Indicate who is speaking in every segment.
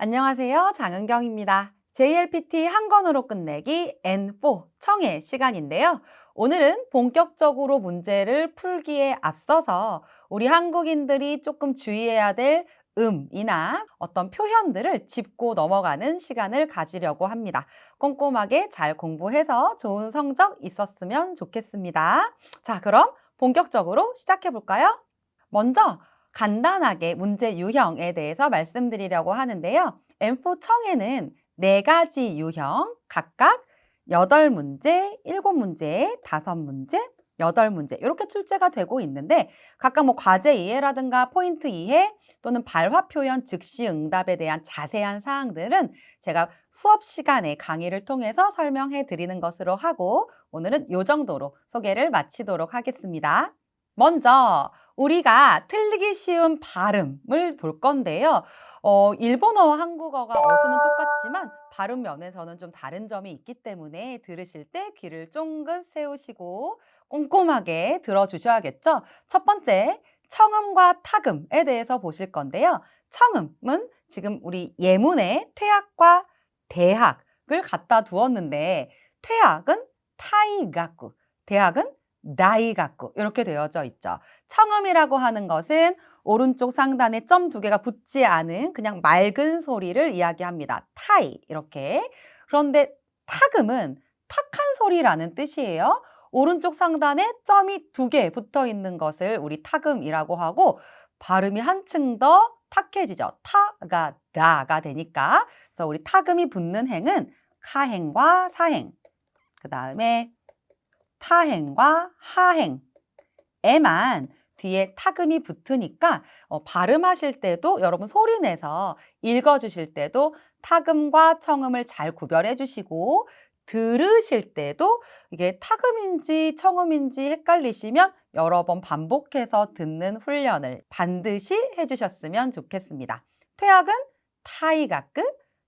Speaker 1: 안녕하세요. 장은경입니다. JLPT 한 권으로 끝내기 N4 청해 시간인데요. 오늘은 본격적으로 문제를 풀기에 앞서서 우리 한국인들이 조금 주의해야 될 음이나 어떤 표현들을 짚고 넘어가는 시간을 가지려고 합니다. 꼼꼼하게 잘 공부해서 좋은 성적 있었으면 좋겠습니다. 자, 그럼 본격적으로 시작해 볼까요? 먼저 간단하게 문제 유형에 대해서 말씀드리려고 하는데요. M4 청에는 4가지 유형, 각각 8문제, 7문제, 5문제, 8문제 이렇게 출제가 되고 있는데 각각 뭐 과제 이해라든가 포인트 이해 또는 발화 표현 즉시 응답에 대한 자세한 사항들은 제가 수업 시간에 강의를 통해서 설명해 드리는 것으로 하고 오늘은 이 정도로 소개를 마치도록 하겠습니다. 먼저 우리가 틀리기 쉬운 발음을 볼 건데요. 일본어와 한국어가 어수는 똑같지만 발음 면에서는 좀 다른 점이 있기 때문에 들으실 때 귀를 쫑긋 세우시고 꼼꼼하게 들어주셔야겠죠. 첫 번째, 청음과 타금에 대해서 보실 건데요. 청음은 지금 우리 예문에 퇴학과 대학을 갖다 두었는데 퇴학은 타이가쿠, 대학은 나이가쿠 이렇게 되어져 있죠. 청음이라고 하는 것은 오른쪽 상단에 점 2개가 붙지 않은 그냥 맑은 소리를 이야기합니다. 타이 이렇게. 그런데 타금은 탁한 소리라는 뜻이에요. 오른쪽 상단에 점이 2개 붙어 있는 것을 우리 타금이라고 하고 발음이 한층 더 탁해지죠. 타가 나가 되니까. 그래서 우리 타금이 붙는 행은 카행과 사행. 그 다음에 타행과 하행에만 뒤에 타금이 붙으니까 발음하실 때도 여러분 소리 내서 읽어주실 때도 타금과 청음을 잘 구별해 주시고 들으실 때도 이게 타금인지 청음인지 헷갈리시면 여러 번 반복해서 듣는 훈련을 반드시 해주셨으면 좋겠습니다. 퇴학은 타이가크,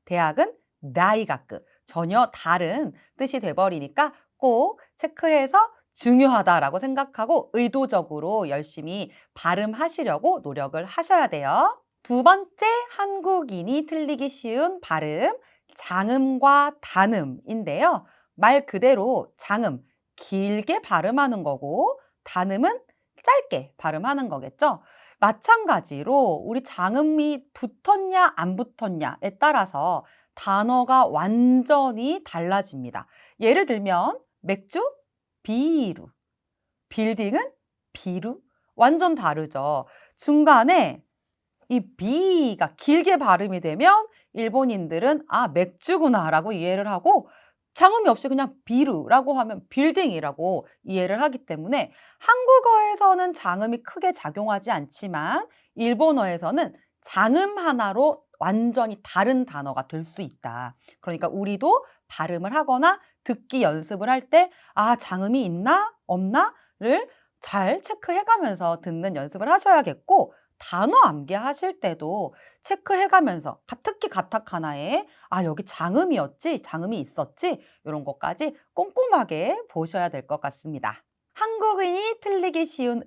Speaker 1: 대학은 나이가크 전혀 다른 뜻이 돼버리니까 꼭 체크해서 중요하다라고 생각하고 의도적으로 열심히 발음하시려고 노력을 하셔야 돼요. 두 번째 한국인이 틀리기 쉬운 발음, 장음과 단음인데요. 말 그대로 장음, 길게 발음하는 거고 단음은 짧게 발음하는 거겠죠. 마찬가지로 우리 장음이 붙었냐 안 붙었냐에 따라서 단어가 완전히 달라집니다. 예를 들면 맥주, 비루, 빌딩은 비루, 완전 다르죠. 중간에 이 비가 길게 발음이 되면 일본인들은 아, 맥주구나 라고 이해를 하고 장음이 없이 그냥 비루라고 하면 빌딩이라고 이해를 하기 때문에 한국어에서는 장음이 크게 작용하지 않지만 일본어에서는 장음 하나로 완전히 다른 단어가 될 수 있다. 그러니까 우리도 발음을 하거나 듣기 연습을 할 때 아, 장음이 있나 없나를 잘 체크해가면서 듣는 연습을 하셔야겠고 단어 암기하실 때도 체크해가면서 특히 가타카나에 아, 여기 장음이었지, 장음이 있었지 이런 것까지 꼼꼼하게 보셔야 될 것 같습니다. 한국인이 틀리기 쉬운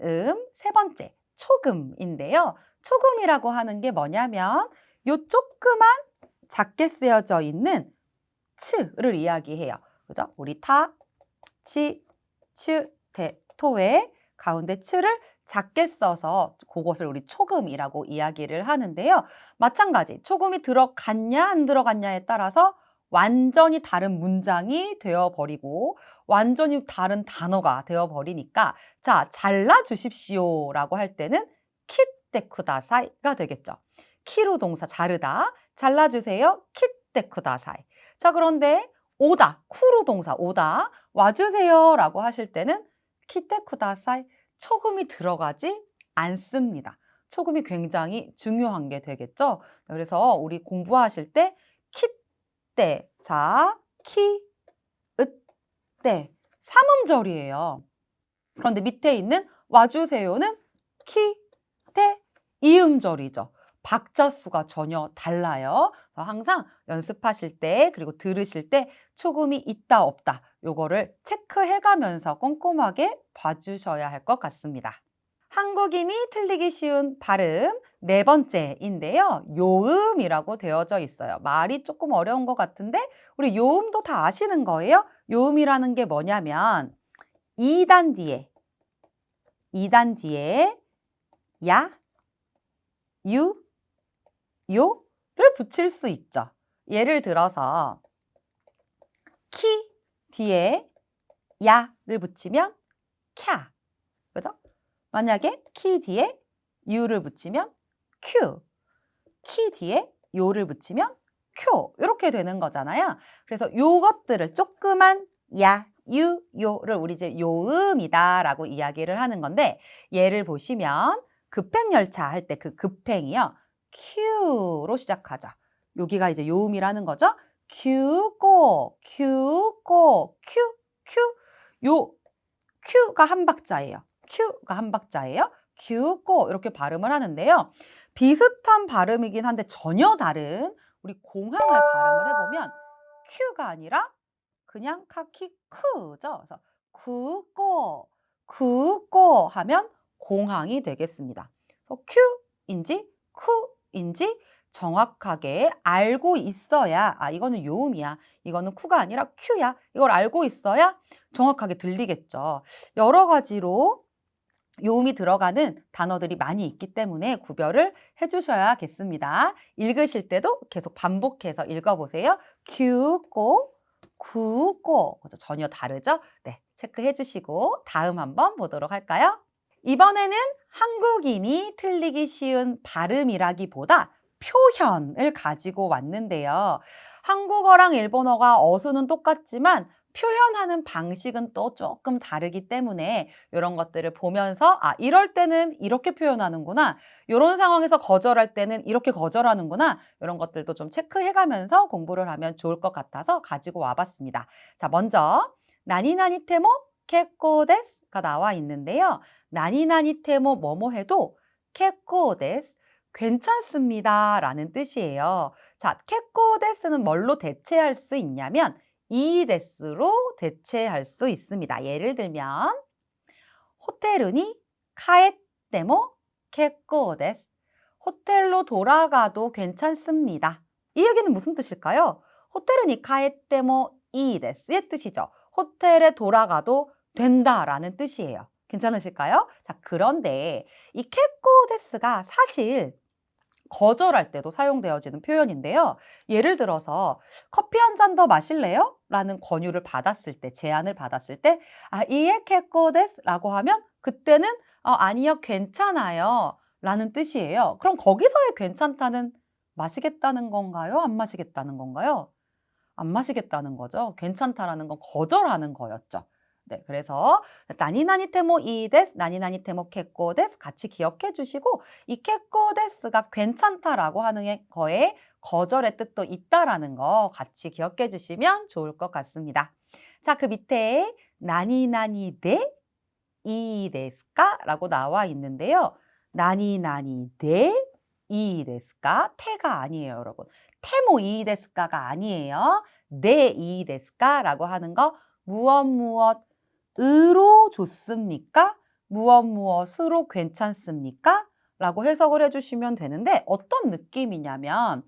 Speaker 1: 세 번째, 초금인데요. 초금이라고 하는 게 뭐냐면 요 조그만 작게 쓰여져 있는 츠를 이야기해요. 그죠? 우리 타, 치, 츠, 테, 토의 가운데 츠를 작게 써서 그것을 우리 초금이라고 이야기를 하는데요. 마찬가지 초금이 들어갔냐 안 들어갔냐에 따라서 완전히 다른 문장이 되어버리고 완전히 다른 단어가 되어버리니까 자, 잘라주십시오 라고 할 때는 키테쿠다사이가 되겠죠. 키로 동사 자르다, 잘라주세요, 키테쿠다사이. 자, 그런데 오다, 쿠로 동사 오다, 와주세요 라고 하실 때는 키테쿠다사이, 초금이 들어가지 않습니다. 초금이 굉장히 중요한 게 되겠죠. 그래서 우리 공부하실 때 키때, 자, 키, 으때, 삼음절이에요. 그런데 밑에 있는 와주세요는 키, 테, 이음절이죠. 박자 수가 전혀 달라요. 항상 연습하실 때 그리고 들으실 때 초금이 있다 없다 요거를 체크해가면서 꼼꼼하게 봐주셔야 할 것 같습니다. 한국인이 틀리기 쉬운 발음, 네 번째인데요. 요음이라고 되어져 있어요. 말이 조금 어려운 것 같은데 우리 요음도 다 아시는 거예요. 요음이라는 게 뭐냐면 2단 뒤에 야, 유, 요를 붙일 수 있죠. 예를 들어서 키 뒤에 야를 붙이면 캬. 그죠? 만약에 키 뒤에 유를 붙이면 큐. 키 뒤에 요를 붙이면 쿄. 이렇게 되는 거잖아요. 그래서 요것들을 조그만 야, 유, 요를 우리 이제 요음이다라고 이야기를 하는 건데 예를 보시면 급행열차 할 때 그 급행이요. 큐로 시작하죠. 여기가 이제 요음이라는 거죠. 큐고, 큐고, 큐, 큐. 요 큐가 한 박자예요. 큐가 한 박자예요. 큐고 이렇게 발음을 하는데요. 비슷한 발음이긴 한데 전혀 다른 우리 공항을 발음을 해보면 큐가 아니라 그냥 카키 크죠. 그래서 쿠고 하면 공항이 되겠습니다. 그래서 큐인지 쿠인지 정확하게 알고 있어야 이거는 요음이야. 이거는 쿠가 아니라 큐야. 이걸 알고 있어야 정확하게 들리겠죠. 여러 가지로 요음이 들어가는 단어들이 많이 있기 때문에 구별을 해주셔야겠습니다. 읽으실 때도 계속 반복해서 읽어보세요. 큐고, 구고. 전혀 다르죠? 네, 체크해 주시고 다음 한번 보도록 할까요? 이번에는 한국인이 틀리기 쉬운 발음이라기보다 표현을 가지고 왔는데요. 한국어랑 일본어가 어수는 똑같지만 표현하는 방식은 또 조금 다르기 때문에 이런 것들을 보면서 이럴 때는 이렇게 표현하는구나. 이런 상황에서 거절할 때는 이렇게 거절하는구나. 이런 것들도 좀 체크해가면서 공부를 하면 좋을 것 같아서 가지고 와봤습니다. 자, 먼저 나니나니 테모 케꼬 데스가 나와 있는데요. 나니나니 테모 뭐뭐 해도 케꼬 데스 괜찮습니다 라는 뜻이에요. 자, 케꼬 데스는 뭘로 대체할 수 있냐면 이데스로 대체할 수 있습니다. 예를 들면 호텔은이 카에테모 케꼬 데스. 호텔로 돌아가도 괜찮습니다. 이 얘기는 무슨 뜻일까요? 호텔은이 카에테모 이데스의 뜻이죠. 호텔에 돌아가도 된다라는 뜻이에요. 괜찮으실까요? 자, 그런데 이 케꼬 데스가 사실 거절할 때도 사용되어지는 표현인데요. 예를 들어서 커피 한 잔 더 마실래요? 라는 권유를 받았을 때, 제안을 받았을 때 이에 케꼬 데스 라고 하면 그때는 아니요, 괜찮아요 라는 뜻이에요. 그럼 거기서의 괜찮다는 마시겠다는 건가요? 안 마시겠다는 건가요? 안 마시겠다는 거죠. 괜찮다라는 건 거절하는 거였죠. 네, 그래서 나니나니 테모 이데스, 나니나니 테모 케꼬 데스 같이 기억해 주시고 이 케꼬 데스가 괜찮다라고 하는 거에 거절의 뜻도 있다라는 거 같이 기억해 주시면 좋을 것 같습니다. 자, 그 밑에 나니나니 데 이데스까? 라고 나와 있는데요. 나니나니 데 이데스까? 테가 아니에요, 여러분. 테모 이데스까가 아니에요. 네 이데스까? 라고 하는 거 무엇으로 좋습니까? 무엇으로 괜찮습니까? 라고 해석을 해주시면 되는데 어떤 느낌이냐면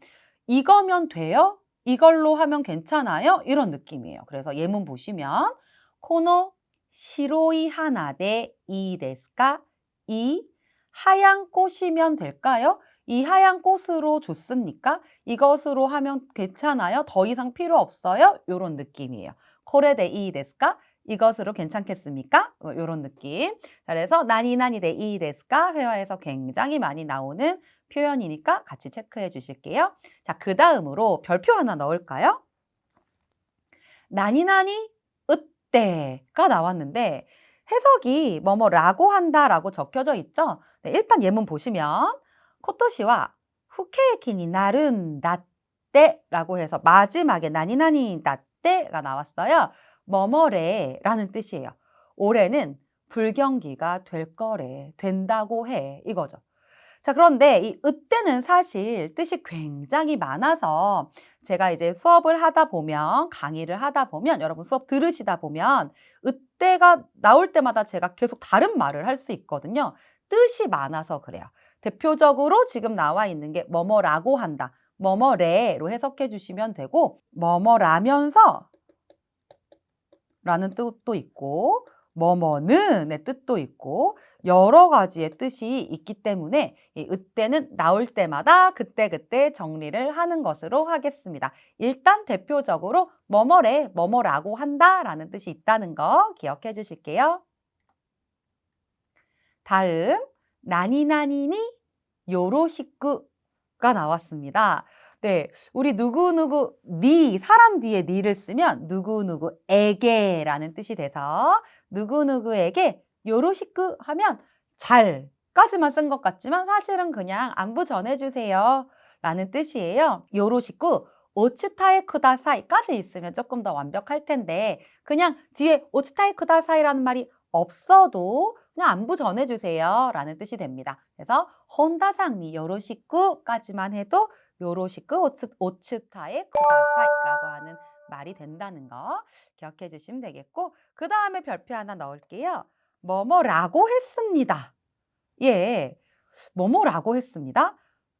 Speaker 1: 이거면 돼요? 이걸로 하면 괜찮아요? 이런 느낌이에요. 그래서 예문 보시면 코노 시로이 하나데 이 데스까? 이 하얀 꽃이면 될까요? 이 하얀 꽃으로 좋습니까? 이것으로 하면 괜찮아요? 더 이상 필요 없어요? 이런 느낌이에요. 코레데 이 데스까? 이것으로 괜찮겠습니까? 이런 느낌. 자, 그래서 나니나니데 이 데스까? 회화에서 굉장히 많이 나오는 표현이니까 같이 체크해 주실게요. 자, 그 다음으로 별표 하나 넣을까요? 나니나니 으때가 나왔는데 해석이 뭐뭐라고 한다라고 적혀져 있죠? 네, 일단 예문 보시면 코토시와 후케이키니 나른 나떼라고 해서 마지막에 나니나니 나떼가 나왔어요. 뭐뭐래 라는 뜻이에요. 올해는 불경기가 될 거래, 된다고 해 이거죠. 자, 그런데 이 으때는 사실 뜻이 굉장히 많아서 제가 이제 수업을 하다 보면 강의를 하다 보면 여러분 수업 들으시다 보면 으때가 나올 때마다 제가 계속 다른 말을 할 수 있거든요. 뜻이 많아서 그래요. 대표적으로 지금 나와 있는 게 뭐뭐라고 한다. 뭐뭐래로 해석해 주시면 되고 뭐뭐라면서 라는 뜻도 있고 뭐뭐는의 뜻도 있고 여러 가지의 뜻이 있기 때문에 이 으때는 나올 때마다 그때그때 정리를 하는 것으로 하겠습니다. 일단 대표적으로 뭐뭐래, 뭐뭐라고 한다라는 뜻이 있다는 거 기억해 주실게요. 다음 나니나니니 요로시쿠가 나왔습니다. 네, 우리 누구누구 니 사람 뒤에 니를 쓰면 누구누구에게라는 뜻이 돼서 누구누구에게 요로시쿠 하면 잘까지만 쓴 것 같지만 사실은 그냥 안부 전해주세요 라는 뜻이에요. 요로시쿠 오츠타에 쿠다사이까지 있으면 조금 더 완벽할 텐데 그냥 뒤에 오츠타에 쿠다사이라는 말이 없어도 그냥 안부 전해주세요 라는 뜻이 됩니다. 그래서 혼다상니 요로시쿠까지만 해도 요로시쿠 오츠타에 쿠다사이라고 하는 말이 된다는 거 기억해 주시면 되겠고 그 다음에 별표 하나 넣을게요. 뭐뭐라고 했습니다. 예, 뭐뭐라고 했습니다.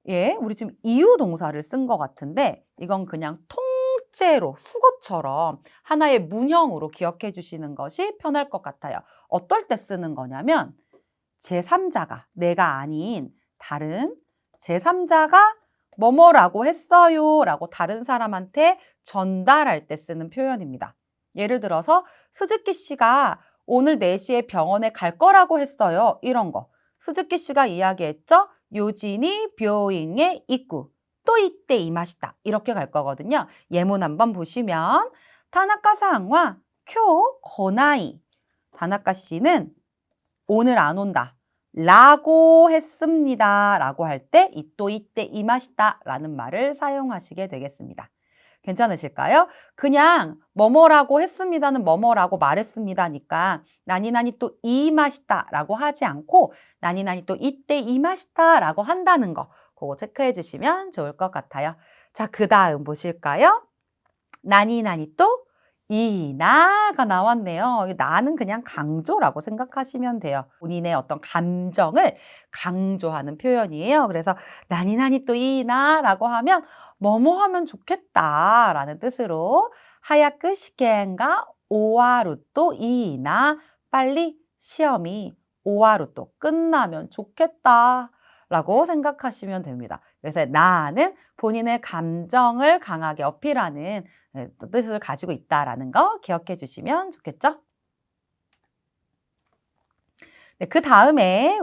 Speaker 1: 예, 우리 지금 이유 동사를 쓴 것 같은데 이건 그냥 통째로 수거처럼 하나의 문형으로 기억해 주시는 것이 편할 것 같아요. 어떨 때 쓰는 거냐면 제3자가 내가 아닌 다른 제3자가 뭐뭐라고 했어요 라고 다른 사람한테 전달할 때 쓰는 표현입니다. 예를 들어서 스즈키 씨가 오늘 4시에 병원에 갈 거라고 했어요. 이런 거. 스즈키 씨가 이야기했죠. 요진이 묘잉에 있고 또 이때 이마시다. 이렇게 갈 거거든요. 예문 한번 보시면 타나카상과 쿄 고나이 타나카 씨는 오늘 안 온다. 라고 했습니다. 라고 할 때 또 이때 이마시다 라는 말을 사용하시게 되겠습니다. 괜찮으실까요? 그냥 뭐뭐라고 했습니다는 뭐뭐라고 말했습니다니까 나니나니 또 이마시다 라고 하지 않고 나니나니 또 이때 이마시다 라고 한다는 거 그거 체크해 주시면 좋을 것 같아요. 자, 그 다음 보실까요? 나니나니 또 이나가 나왔네요. 나는 그냥 강조라고 생각하시면 돼요. 본인의 어떤 감정을 강조하는 표현이에요. 그래서 나니나니 또 이나라고 하면 뭐뭐 하면 좋겠다라는 뜻으로 하야크 시켄가 오와루 또 이나 빨리 시험이 오와루 또 끝나면 좋겠다. 라고 생각하시면 됩니다. 그래서 나는 본인의 감정을 강하게 어필하는 뜻을 가지고 있다라는 거 기억해 주시면 좋겠죠? 네, 그 다음에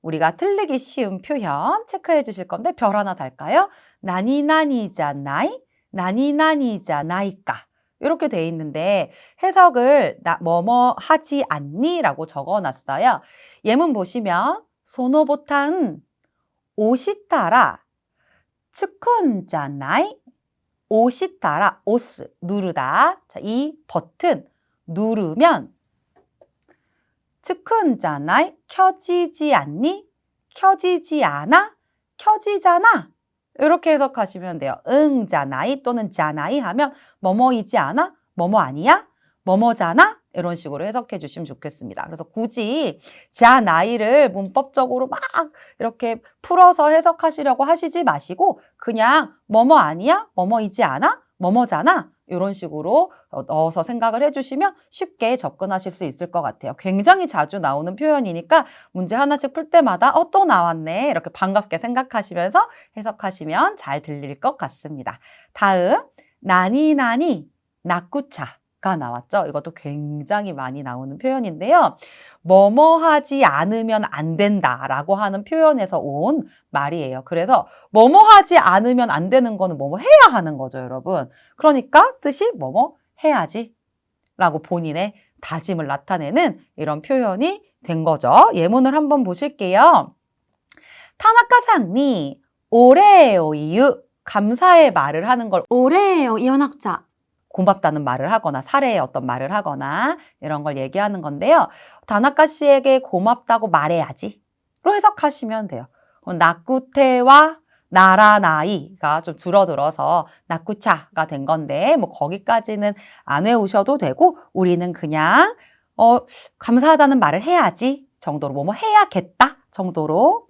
Speaker 1: 우리가 틀리기 쉬운 표현 체크해 주실 건데 별 하나 달까요? 나니나니자나이, 나니나니자나이까 이렇게 돼 있는데 해석을 뭐뭐 하지 않니? 라고 적어놨어요. 예문 보시면 소노보탄 오시타라 츠쿤자나이 오시타라 오스 누르다. 자, 이 버튼 누르면 츠쿤자나이 켜지지 않니? 켜지지 않아? 켜지잖아. 이렇게 해석하시면 돼요. 응, 자나이 또는 자나이 하면 뭐뭐이지 않아? 뭐뭐 아니야? 뭐뭐잖아? 이런 식으로 해석해 주시면 좋겠습니다. 그래서 굳이 자나이를 문법적으로 막 이렇게 풀어서 해석하시려고 하시지 마시고 그냥 뭐뭐 아니야? 뭐뭐이지 않아? 뭐뭐잖아? 이런 식으로 넣어서 생각을 해주시면 쉽게 접근하실 수 있을 것 같아요. 굉장히 자주 나오는 표현이니까 문제 하나씩 풀 때마다 또 나왔네 이렇게 반갑게 생각하시면서 해석하시면 잘 들릴 것 같습니다. 다음 나니나니 나쿠차가 나왔죠. 이것도 굉장히 많이 나오는 표현인데요. 뭐뭐 하지 않으면 안 된다라고 하는 표현에서 온 말이에요. 그래서 뭐뭐 하지 않으면 안 되는 거는 뭐뭐 해야 하는 거죠, 여러분. 그러니까 뜻이 뭐뭐 해야지 라고 본인의 다짐을 나타내는 이런 표현이 된 거죠. 예문을 한번 보실게요. 타나카상니 오레요 이유 감사의 말을 하는 걸 오레요 이현학자 고맙다는 말을 하거나 사례의 어떤 말을 하거나 이런 걸 얘기하는 건데요. 다나카 씨에게 고맙다고 말해야지 로 해석하시면 돼요. 나쿠테와 나라나이가 좀 줄어들어서 나쿠차가 된 건데 뭐 거기까지는 안 외우셔도 되고 우리는 그냥 감사하다는 말을 해야지 정도로 뭐뭐 해야겠다 정도로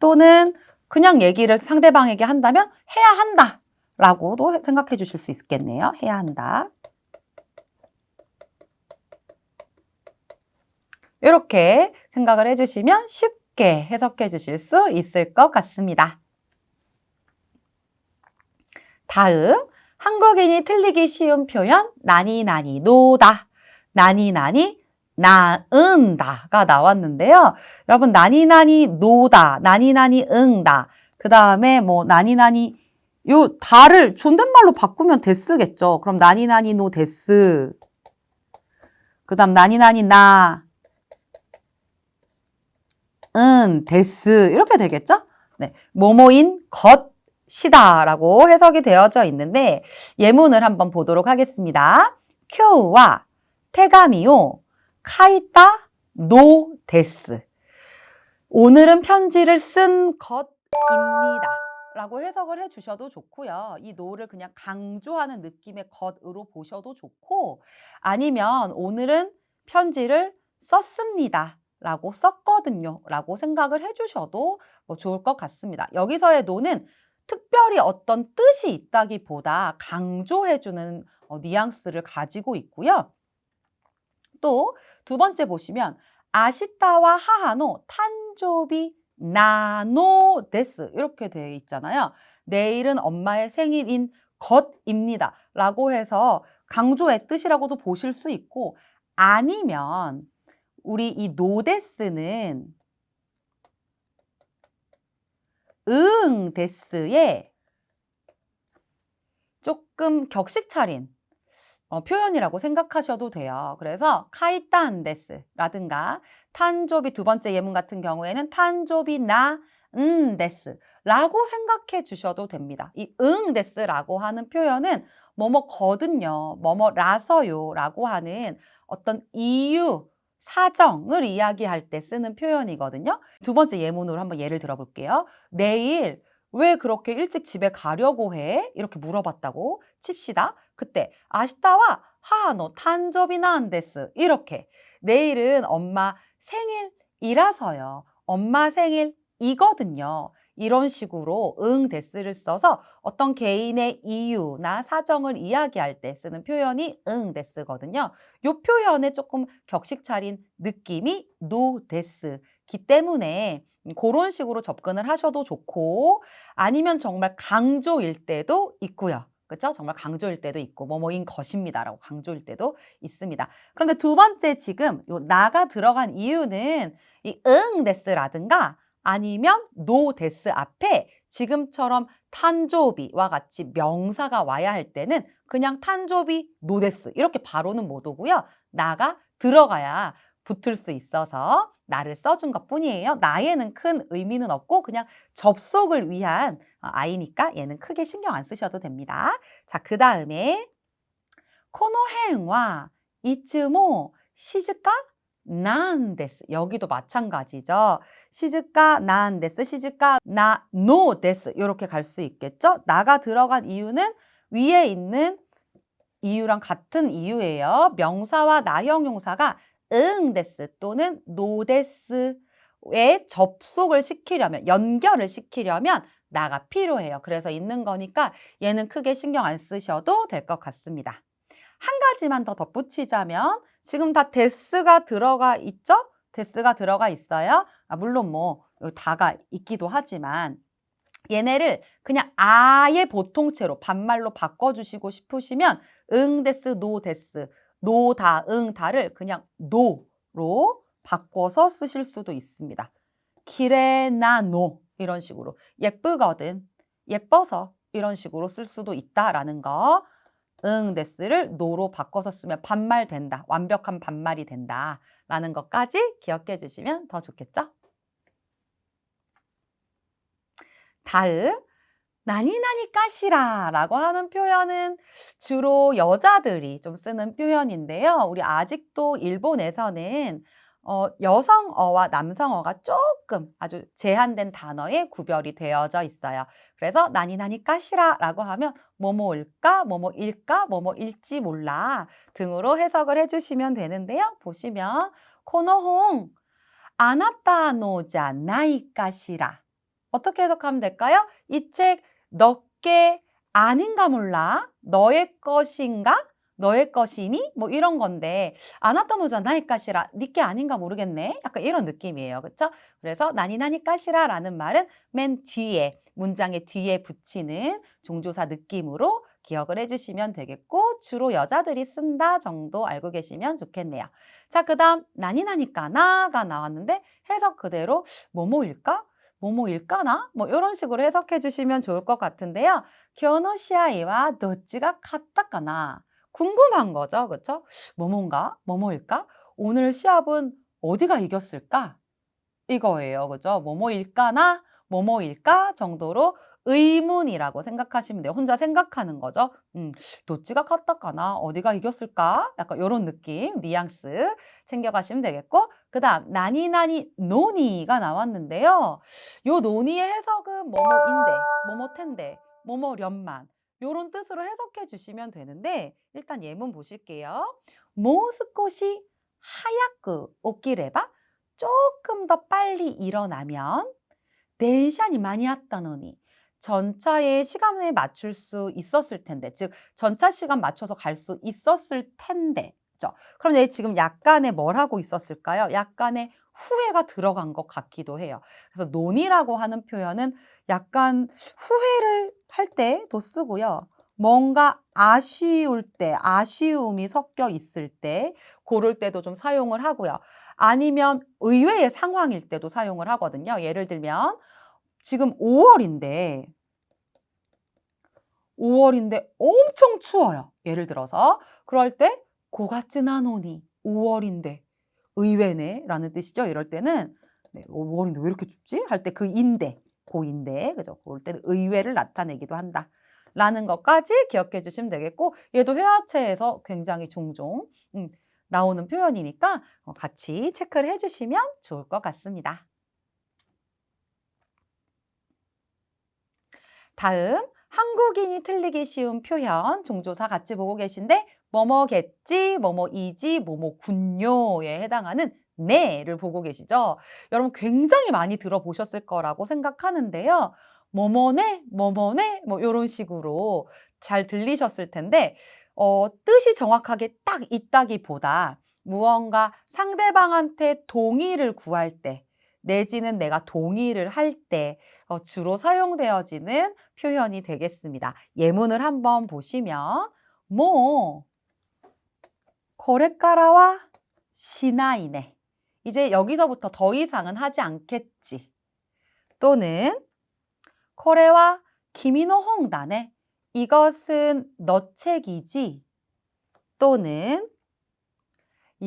Speaker 1: 또는 그냥 얘기를 상대방에게 한다면 해야 한다 라고도 생각해 주실 수 있겠네요. 해야 한다. 이렇게 생각을 해주시면 쉽게 해석해 주실 수 있을 것 같습니다. 다음, 한국인이 틀리기 쉬운 표현 나니 나니 노다, 나니 나니 나은다가 나왔는데요. 여러분 나니 나니 노다, 나니 나니 응다, 그 다음에 뭐 나니 나니 요 다를 존댓말로 바꾸면 데스겠죠. 그럼 나니 나니 노 데스, 그 다음 나니 나니 나 데스 이렇게 되겠죠? 네, 뭐뭐인 것이다 라고 해석이 되어져 있는데 예문을 한번 보도록 하겠습니다. 쿄와 테가미오 카이타 노 데스. 오늘은 편지를 쓴 것입니다 라고 해석을 해주셔도 좋고요. 이 노를 그냥 강조하는 느낌의 것으로 보셔도 좋고, 아니면 오늘은 편지를 썼습니다 라고 썼거든요 라고 생각을 해주셔도 좋을 것 같습니다. 여기서의 노는 특별히 어떤 뜻이 있다기보다 강조해주는 뉘앙스를 가지고 있고요. 또 두 번째 보시면 아시타와 하하노 탄조비 나노 데스 이렇게 되어 있잖아요. 내일은 엄마의 생일인 것입니다 라고 해서 강조의 뜻이라고도 보실 수 있고, 아니면 우리 이 노데스는 데스에 조금 격식 차린 표현이라고 생각하셔도 돼요. 그래서 카이탄 데스라든가 탄조비 두 번째 예문 같은 경우에는 탄조비 나 데스 라고 생각해 주셔도 됩니다. 이 데스라고 하는 표현은 뭐뭐거든요, 뭐뭐라서요 라고 하는 어떤 이유, 사정을 이야기할 때 쓰는 표현이거든요. 두 번째 예문으로 한번 예를 들어볼게요. 내일 왜 그렇게 일찍 집에 가려고 해? 이렇게 물어봤다고 칩시다. 그때 아시타와 하하노 탄조비 나안데스 이렇게 내일은 엄마 생일이라서요. 엄마 생일이거든요. 이런 식으로 데스를 써서 어떤 개인의 이유나 사정을 이야기할 때 쓰는 표현이 데스거든요. 이 표현에 조금 격식 차린 느낌이 노데스기 때문에 그런 식으로 접근을 하셔도 좋고, 아니면 정말 강조일 때도 있고요. 그렇죠? 정말 강조일 때도 있고 뭐뭐인 것입니다라고 강조일 때도 있습니다. 그런데 두 번째 지금 요 나가 들어간 이유는 이 데스라든가 아니면 노 데스 앞에 지금처럼 탄조비와 같이 명사가 와야 할 때는 그냥 탄조비 노 데스 이렇게 바로는 못 오고요. 나가 들어가야 붙을 수 있어서 나를 써준 것 뿐이에요. 나에는 큰 의미는 없고 그냥 접속을 위한 아이니까 얘는 크게 신경 안 쓰셔도 됩니다. 자, 그 다음에 코노헨와 이츠모 시즈카 나안데스 여기도 마찬가지죠. 시즈카 나안데스, 시즈카 나노데스 이렇게 갈 수 있겠죠. 나가 들어간 이유는 위에 있는 이유랑 같은 이유예요. 명사와 나형용사가 데스 또는 노데스에 접속을 시키려면, 연결을 시키려면 나가 필요해요. 그래서 있는 거니까 얘는 크게 신경 안 쓰셔도 될 것 같습니다. 한 가지만 더 덧붙이자면 지금 다 데스가 들어가 있죠? 데스가 들어가 있어요. 물론 뭐 다가 있기도 하지만 얘네를 그냥 아예 보통체로 반말로 바꿔주시고 싶으시면 데스, 노 데스, 노다, 다를 그냥 노로 바꿔서 쓰실 수도 있습니다. 키레나노 이런 식으로 예쁘거든, 예뻐서 이런 식으로 쓸 수도 있다라는 거. 데스를 노로 바꿔서 쓰면 반말 된다, 완벽한 반말이 된다 라는 것까지 기억해 주시면 더 좋겠죠? 다음 나니나니 까시라 라고 하는 표현은 주로 여자들이 좀 쓰는 표현인데요. 우리 아직도 일본에서는 여성어와 남성어가 조금 아주 제한된 단어에 구별이 되어져 있어요. 그래서 나니나니 까시라 라고 하면 뭐뭐일까, 뭐뭐일까, 뭐뭐일지 몰라 등으로 해석을 해주시면 되는데요. 보시면 코노홍 아나타 노자 나이 까시라 어떻게 해석하면 될까요? 이 책 너께 아닌가 몰라. 너의 것인가? 너의 것이니? 뭐 이런 건데 아나타 노자나이 까시라. 니께 아닌가 모르겠네. 약간 이런 느낌이에요. 그쵸? 그래서 나니나니 까시라라는 말은 맨 뒤에 문장의 뒤에 붙이는 종조사 느낌으로 기억을 해주시면 되겠고 주로 여자들이 쓴다 정도 알고 계시면 좋겠네요. 자, 그 다음 나니나니까나가 나왔는데 해석 그대로 뭐뭐일까? 뭐뭐일까나? 뭐 이런 식으로 해석해 주시면 좋을 것 같은데요. 교노 시아이와 도찌가 같다까나? 궁금한 거죠. 그렇죠? 뭐뭔가? 뭐뭐일까? 오늘 시합은 어디가 이겼을까? 이거예요. 그죠? 뭐뭐일까나? 뭐뭐일까? 정도로 의문이라고 생각하시면 돼요. 혼자 생각하는 거죠. 도찌가 같다까나? 어디가 이겼을까? 약간 요런 느낌, 뉘앙스 챙겨가시면 되겠고 그 다음 나니나니 노니가 나왔는데요. 요 노니의 해석은 뭐뭐인데, 뭐뭐텐데, 뭐뭐련만 요런 뜻으로 해석해 주시면 되는데 일단 예문 보실게요. 모스코시 하야쿠 오키레바 조금 더 빨리 일어나면電車に 많이 왔다노니 전차의 시간에 맞출 수 있었을 텐데 즉 전차 시간 맞춰서 갈 수 있었을 텐데 그렇죠? 그럼 얘 지금 약간의 뭘 하고 있었을까요? 약간의 후회가 들어간 것 같기도 해요. 그래서 논이라고 하는 표현은 약간 후회를 할 때도 쓰고요. 뭔가 아쉬울 때, 아쉬움이 섞여 있을 때 고를 때도 좀 사용을 하고요. 아니면 의외의 상황일 때도 사용을 하거든요. 예를 들면 지금 5월인데 엄청 추워요. 예를 들어서 그럴 때 고가츠나노니 5월인데 의외네 라는 뜻이죠. 이럴 때는 5월인데 왜 이렇게 춥지? 할 때 그 인데 고인데 그죠? 그럴 때는 의외를 나타내기도 한다. 라는 것까지 기억해 주시면 되겠고 얘도 회화체에서 굉장히 종종 나오는 표현이니까 같이 체크를 해주시면 좋을 것 같습니다. 다음 한국인이 틀리기 쉬운 표현 종조사 같이 보고 계신데 뭐뭐겠지, 뭐뭐이지, 뭐뭐군요에 해당하는 네를 보고 계시죠. 여러분 굉장히 많이 들어보셨을 거라고 생각하는데요. 뭐뭐네, 뭐뭐네 뭐 이런 식으로 잘 들리셨을 텐데 뜻이 정확하게 딱 있다기보다 무언가 상대방한테 동의를 구할 때 내지는 내가 동의를 할 때 주로 사용되어지는 표현이 되겠습니다. 예문을 한번 보시면 뭐これからは 시나이네. 이제 여기서부터 더 이상은 하지 않겠지. 또는 これは 기미노 홍다네. 이것은 너 책이지. 또는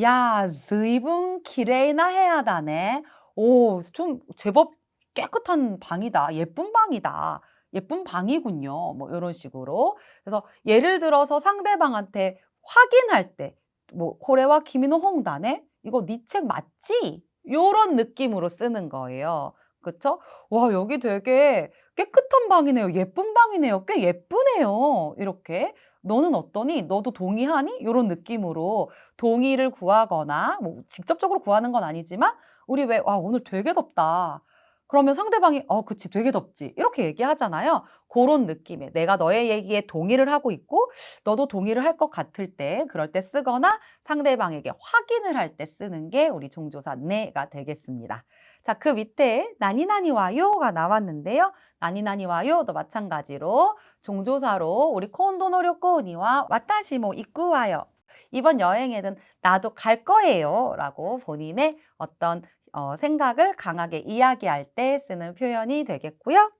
Speaker 1: 야, 随分 기레이나 해야다네. 오, 좀 제법 깨끗한 방이다. 예쁜 방이다. 예쁜 방이군요. 뭐 이런 식으로. 그래서 예를 들어서 상대방한테 확인할 때, 뭐 고래와 키미노 홍다네? 이거 네 책 맞지? 요런 느낌으로 쓰는 거예요. 그쵸? 와, 여기 되게 깨끗한 방이네요. 예쁜 방이네요. 꽤 예쁘네요. 이렇게. 너는 어떠니? 너도 동의하니? 요런 느낌으로 동의를 구하거나 뭐 직접적으로 구하는 건 아니지만 우리 왜 오늘 되게 덥다. 그러면 상대방이 그치 되게 덥지. 이렇게 얘기하잖아요. 그런 느낌에 내가 너의 얘기에 동의를 하고 있고 너도 동의를 할 것 같을 때 그럴 때 쓰거나 상대방에게 확인을 할 때 쓰는 게 우리 종조사 네가 되겠습니다. 자, 그 밑에 나니나니 와요가 나왔는데요. 나니나니 와요도 마찬가지로 종조사로 우리 콘도 노력고니와 와타시 모 입고 와요. 이번 여행에는 나도 갈 거예요 라고 본인의 어떤 생각을 강하게 이야기할 때 쓰는 표현이 되겠고요.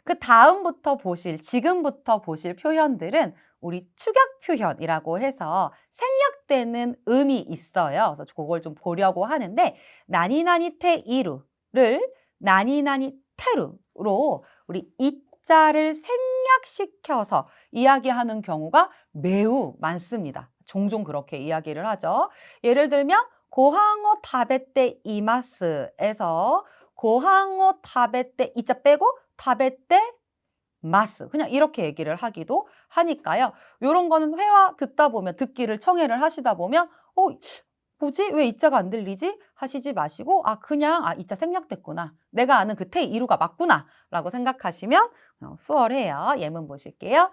Speaker 1: 그 다음부터 지금부터 보실 표현들은 우리 축약 표현이라고 해서 생략되는 음이 있어요. 그래서 그걸 좀 보려고 하는데 나니나니 테이루를 나니나니 테루로 우리 이자를 생략시켜서 이야기하는 경우가 매우 많습니다. 종종 그렇게 이야기를 하죠. 예를 들면 고항어 타베떼 이마스에서 고항어 타베떼 이자 빼고 타베떼 마스 그냥 이렇게 얘기를 하기도 하니까요. 이런 거는 회화 듣다 보면 듣기를 청해를 하시다 보면 뭐지? 왜 이자가 안 들리지? 하시지 마시고 그냥 이자 생략됐구나. 내가 아는 그 테 이루가 맞구나 라고 생각하시면 수월해요. 예문 보실게요.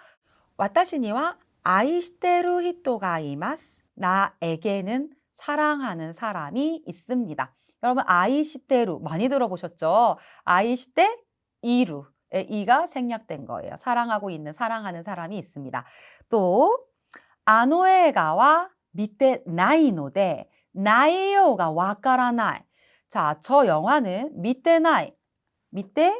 Speaker 1: 와타시니와 아이시테루 히토가 이마스. 나에게는 사랑하는 사람이 있습니다. 여러분 아이시테루 많이 들어보셨죠? 아이시테 이루. 이가 생략된 거예요. 사랑하고 있는 사랑하는 사람이 있습니다. 또 아노에가와 미테 나이노데 나이요가 와카라나이. 자, 저 영화는 미테 나이. 미테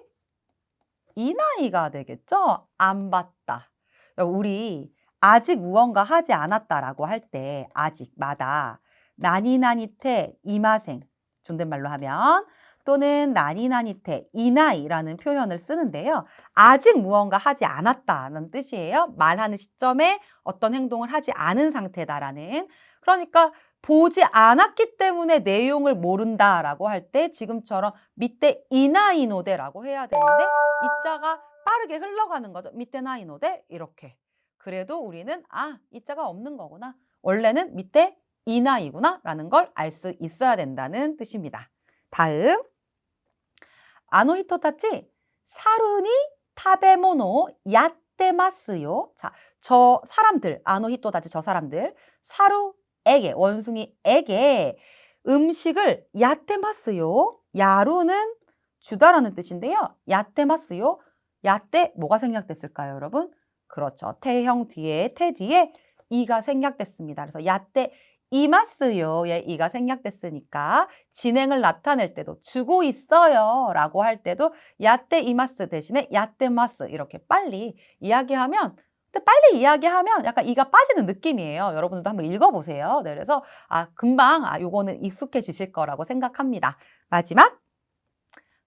Speaker 1: 이나이가 되겠죠? 안 봤다. 우리 아직 무언가 하지 않았다라고 할 때 아직마다 나니나니테 이마생 존댓말로 하면 또는 나니나니테 이나이라는 표현을 쓰는데요. 아직 무언가 하지 않았다는 뜻이에요. 말하는 시점에 어떤 행동을 하지 않은 상태다라는. 그러니까 보지 않았기 때문에 내용을 모른다라고 할 때 지금처럼 밑에 이나이노데라고 해야 되는데 이자가 빠르게 흘러가는 거죠. 밑에 나이노데 이렇게. 그래도 우리는 이자가 없는 거구나. 원래는 밑에 이나이구나 라는 걸 알 수 있어야 된다는 뜻입니다. 다음 아노히토타치 사루니 타베모노 야떼마스요. 자, 저 사람들 아노히토타치 저 사람들 사루에게 원숭이에게 음식을 야떼마스요. 야루는 주다라는 뜻인데요. 야떼마스요. 야떼 뭐가 생략됐을까요, 여러분? 그렇죠. 태형 뒤에 태 뒤에 이가 생략됐습니다. 그래서 야떼 이마스요의 이가 생략됐으니까 진행을 나타낼 때도 주고 있어요 라고 할 때도 야떼 이마스 대신에 야떼마스 이렇게 빨리 이야기하면 근데 빨리 이야기하면 약간 이가 빠지는 느낌이에요. 여러분들도 한번 읽어보세요. 네, 그래서 금방 요거는 익숙해지실 거라고 생각합니다. 마지막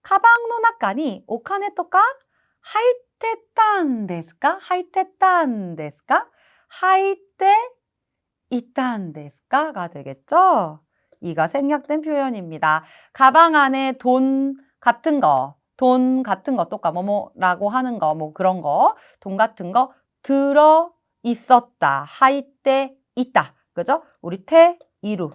Speaker 1: 가방の中に お金とか入ってたんですか? 入ってたんですか? 入って있단 데스까가 되겠죠? 이가 생략된 표현입니다. 가방 안에 돈 같은 거 똑까 뭐뭐라고 하는 거, 뭐 그런 거, 돈 같은 거 들어 있었다. 하이때 있다. 그죠? 우리 태 이루.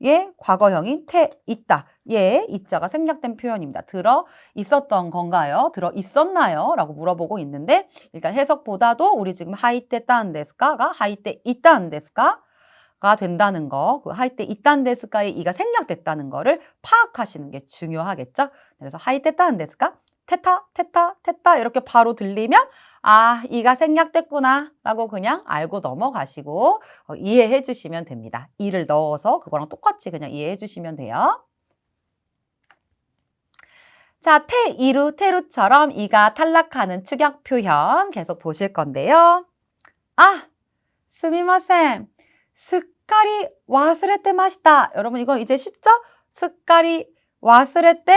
Speaker 1: 예, 과거형인 태 있다. 예, 이자가 생략된 표현입니다. 들어 있었던 건가요? 들어 있었나요? 라고 물어보고 있는데 일단 해석보다도 우리 지금 하이때 딴 데스까가 하이때 있단 데스까가 된다는 거, 그 하이때 있단 데스까의 이가 생략됐다는 거를 파악하시는 게 중요하겠죠? 그래서 하이때 딴 데스까? 테타 이렇게 바로 들리면 이가 생략됐구나 라고 그냥 알고 넘어가시고 이해해 주시면 됩니다. 이를 넣어서 그거랑 똑같이 그냥 이해해 주시면 돼요. 자, 테, 이루, 테루처럼 이가 탈락하는 축약 표현 계속 보실 건데요. 스미마센. 스까리 와스레테 마시다. 여러분 이거 이제 쉽죠? 스까리 와스레테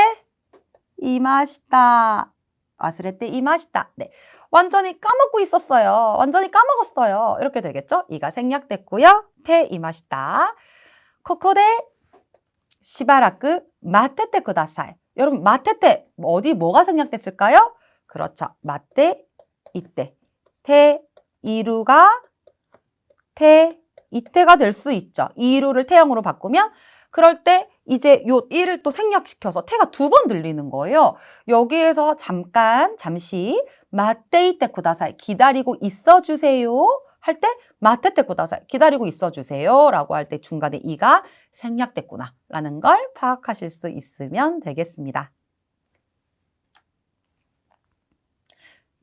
Speaker 1: 이마시다. 와스레테 이마시다. 네. 완전히 까먹고 있었어요. 완전히 까먹었어요. 이렇게 되겠죠? 이가 생략됐고요. 테 이마시다. 코코데 시바라크 마테테 쿠다사이. 여러분 마테테 어디 뭐가 생략됐을까요? 그렇죠. 마테 이때. 테 이루가 테 이때가 될 수 있죠. 이루를 태형으로 바꾸면 그럴 때 이제 요 1을 또 생략시켜서 태가 2번 들리는 거예요. 여기에서 잠시 마테이테 쿠다사이 기다리고 있어주세요 할 때 마테테 쿠다사이 기다리고 있어주세요 라고 할 때 중간에 이가 생략됐구나 라는 걸 파악하실 수 있으면 되겠습니다.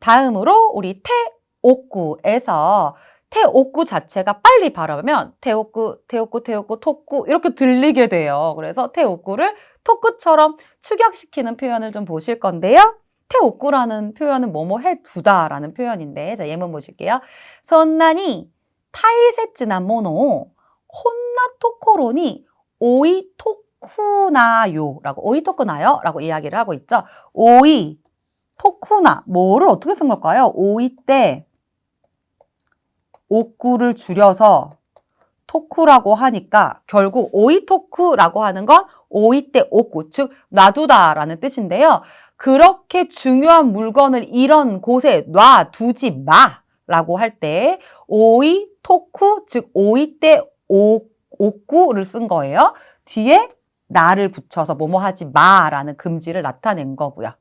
Speaker 1: 다음으로 우리 태옥구에서 태옥구 자체가 빨리 발음하면 태옥구, 토쿠 이렇게 들리게 돼요. 그래서 태옥구를 토쿠처럼 축약시키는 표현을 좀 보실 건데요. 태옥구라는 표현은 뭐뭐 해두다라는 표현인데 자 예문 보실게요. 선나니 타이세츠나 모노 혼나 토코로니 오이 토쿠나요 라고 오이 토쿠나요 라고 이야기를 하고 있죠. 오이 토쿠나 뭐를 어떻게 쓴 걸까요? 오이 때 옥구를 줄여서 토쿠라고 하니까 결국 오이토쿠라고 하는 건 오이때 옥구, 즉 놔두다라는 뜻인데요. 그렇게 중요한 물건을 이런 곳에 놔두지 마라고 할 때 오이토쿠, 즉 오이때 옥구를 쓴 거예요. 뒤에 나를 붙여서 뭐뭐 하지 마라는 금지를 나타낸 거고요.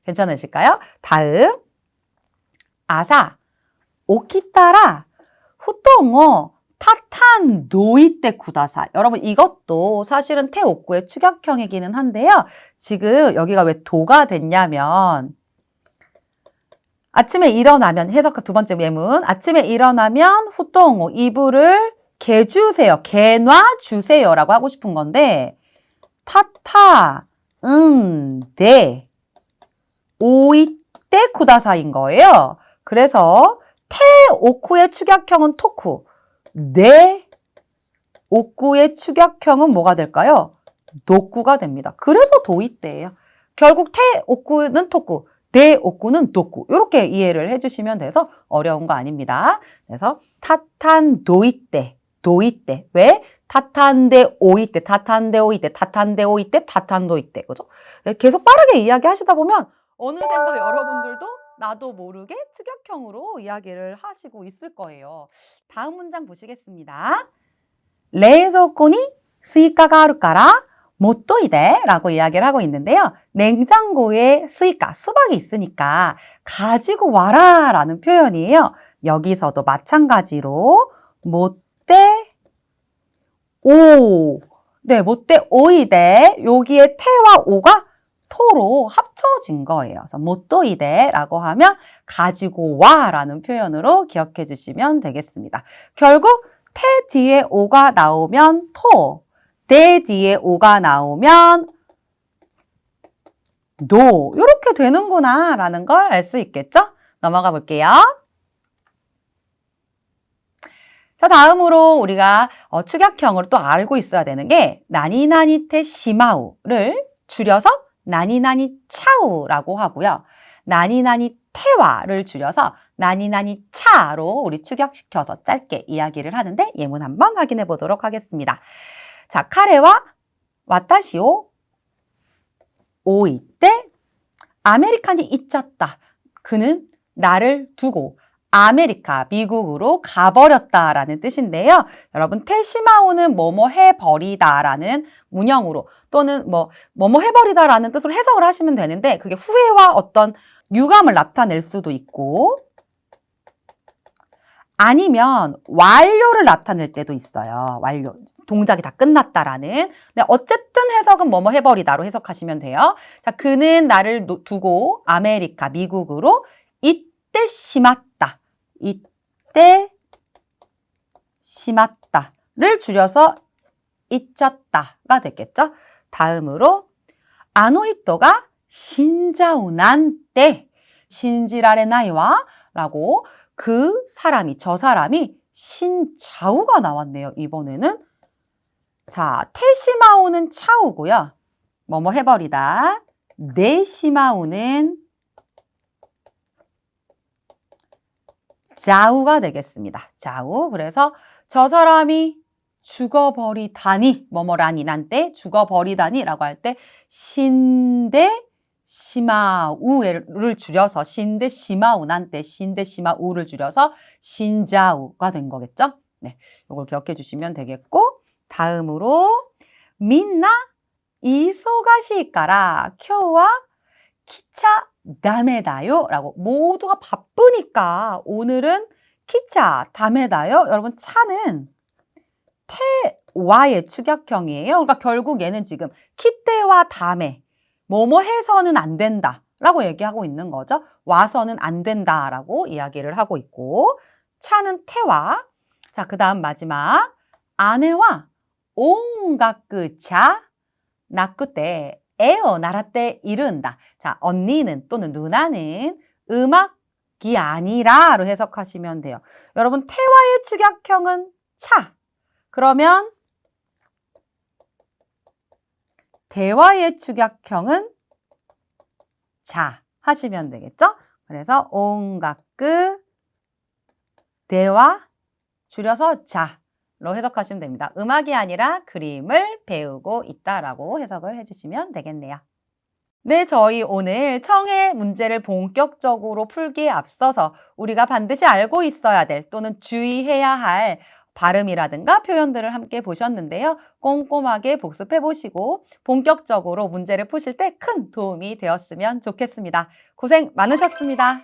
Speaker 1: 괜찮으실까요? 다음 아사 오키타라 후똥어 타탄 노이테 쿠다사. 여러분 이것도 사실은 태옥구의 축약형이기는 한데요. 지금 여기가 왜 도가 됐냐면 아침에 일어나면 해석 두 번째 예문 아침에 일어나면 후똥어 이불을 개주세요. 개놔 주세요라고 하고 싶은 건데 타타 네 오이테 쿠다사인 거예요. 그래서 태옥구의 축약형은 토쿠 네 옥구의 축약형은 뭐가 될까요? 노구가 됩니다. 그래서 도이떼예요. 결국 태옥구는 토쿠, 네 옥구는 도구 이렇게 이해를 해주시면 돼서 어려운 거 아닙니다. 그래서 타탄 도이떼, 도이떼 왜? 타탄데 오이떼, 타탄데 오이떼, 타탄데 오이떼, 타탄 도이떼 그죠? 계속 빠르게 이야기하시다 보면 어느샌가 여러분들도 나도 모르게 축약형으로 이야기를 하시고 있을 거예요. 다음 문장 보시겠습니다. 레이조코니 스이카가 아루까라 못도이데 라고 이야기를 하고 있는데요. 냉장고에 스이카, 수박이 있으니까 가지고 와라 라는 표현이에요. 여기서도 마찬가지로 못대 오, 네, 못대 오이데 여기에 태와 오가 토로 합쳐진 거예요. 그래서 못도이데라고 하면 가지고 와라는 표현으로 기억해 주시면 되겠습니다. 결국 태 뒤에 오가 나오면 토, 대 뒤에 오가 나오면 노 이렇게 되는구나 라는 걸 알 수 있겠죠? 넘어가 볼게요. 자, 다음으로 우리가 축약형으로 또 알고 있어야 되는 게 나니나니테 시마우를 줄여서 나니나니 차우라고 하고요. 나니나니 태와를 줄여서 나니나니 차로 우리 축약시켜서 짧게 이야기를 하는데 예문 한번 확인해 보도록 하겠습니다. 자, 카레와 와타시오 오이때 아메리칸이 있었다. 그는 나를 두고 아메리카, 미국으로 가버렸다라는 뜻인데요. 여러분, 테시마오는 뭐뭐 해버리다라는 문형으로 또는 뭐뭐 해버리다라는 뜻으로 해석을 하시면 되는데 그게 후회와 어떤 유감을 나타낼 수도 있고 아니면 완료를 나타낼 때도 있어요. 완료. 동작이 다 끝났다라는. 근데 어쨌든 해석은 뭐뭐 해버리다로 해석하시면 돼요. 자, 그는 나를 두고 아메리카, 미국으로 이때 심았다. 이때 심았다를 줄여서 잊혔다가 되겠죠. 다음으로 아노히토가 신자우난때 신지라레나이와 라고 그 사람이 저 사람이 신자우가 나왔네요. 이번에는 자 테시마우는 차우고요. 뭐뭐 해버리다. 네시마우는 자우가 되겠습니다. 자우. 그래서 저 사람이 죽어버리다니 뭐뭐라니 난때 죽어버리다니 라고 할 때 신데 시마우를 줄여서 신데 시마우 난때 신데 시마우를 줄여서 신자우가 된 거겠죠? 네, 이걸 기억해 주시면 되겠고 다음으로 민나 이소가시까라 쿄와 키차 다메다요 라고 모두가 바쁘니까 오늘은 키차 다메다요. 여러분 차는 태와의 축약형이에요. 그러니까 결국 얘는 지금 키때와 다메 뭐뭐 해서는 안 된다 라고 얘기하고 있는 거죠. 와서는 안 된다 라고 이야기를 하고 있고 차는 태와 자, 그 다음 마지막 아내와 온가크차 나쿠때 에어 나라때 이른다. 자, 언니는 또는 누나는 음악이 아니라로 해석하시면 돼요. 여러분 태와의 축약형은 차. 그러면 대화의 축약형은 자 하시면 되겠죠? 그래서 온가크 대화 줄여서 자로 해석하시면 됩니다. 음악이 아니라 그림을 배우고 있다라고 해석을 해주시면 되겠네요. 네, 저희 오늘 청해 문제를 본격적으로 풀기에 앞서서 우리가 반드시 알고 있어야 될 또는 주의해야 할 발음이라든가 표현들을 함께 보셨는데요. 꼼꼼하게 복습해 보시고 본격적으로 문제를 푸실 때 큰 도움이 되었으면 좋겠습니다. 고생 많으셨습니다.